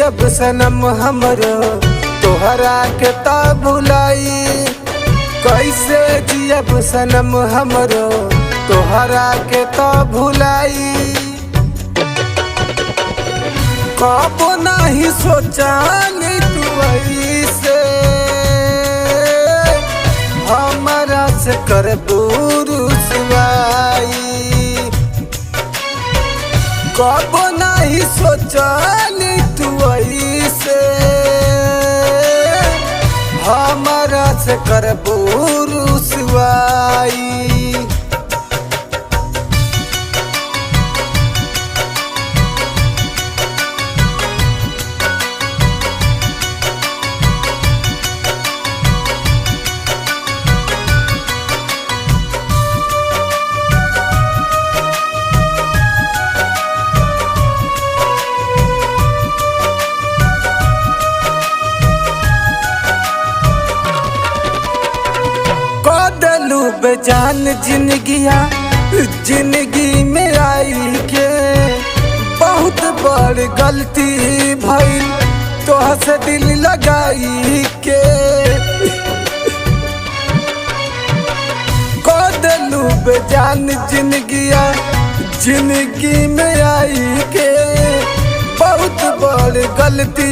जियब सनम हमरो तोहरा के ता भुलाई। कैसे जियब सनम हमरो तोहरा के ता भुलाई। कबो नहीं सोचानी तू ऐसे हमरा से करबू रुसवाई। कबो नहीं सोचानी तू ऐसे हमरा से करबू रुसवाई। कदलू बेजान जिंदगी में आई के बहुत बड़ गलती भइल तोह से दिल लगाई के। कदलू बेजान जिंदगी में आई के बहुत बड़ गलती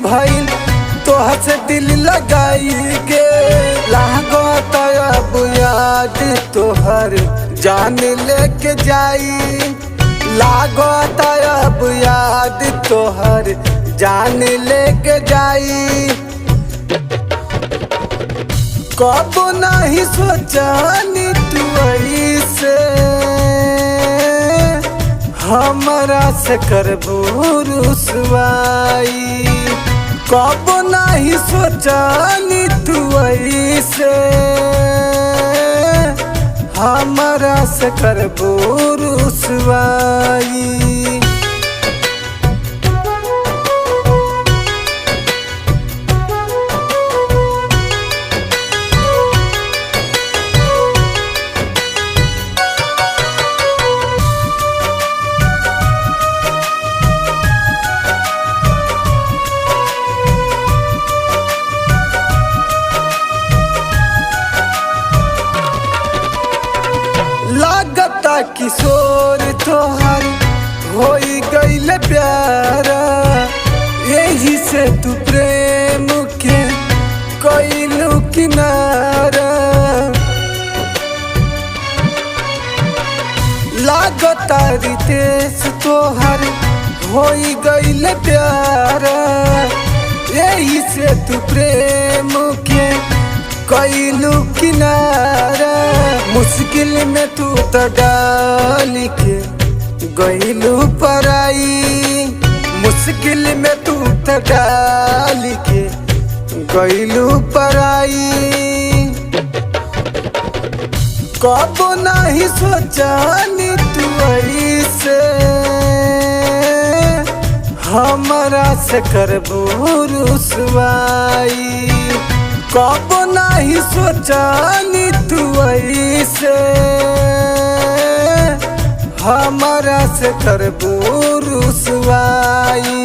भइल तोह से दिल लगाई के। लागत अब याद तोहर जान लेके जाई। लागत अब याद तोहर जान लेके जाई। कब नहीं सोचानी तू ऐसे हमरा से करबू रुसवाई। कब नहीं सोचानी तू ऐसे हमरा से करबू रुसवाई। लागता किशोर तोहर होई गईल प्यारा। यही से तू प्रेम के कइलू किनारा। लागता रितेश तोहर होई गईल प्यारा। यही से तू प्रेम के कइलू किनारा। मुश्किल में तू तो डाल के गइलू पराई। मुश्किल में तू तो डाल के गइलू पराई। कब नहीं सोचानी तू ऐसे हमरा से करबू रुसवाई। कब नहीं सोचानी तू ऐसे हमरा से करबू रुसवाई।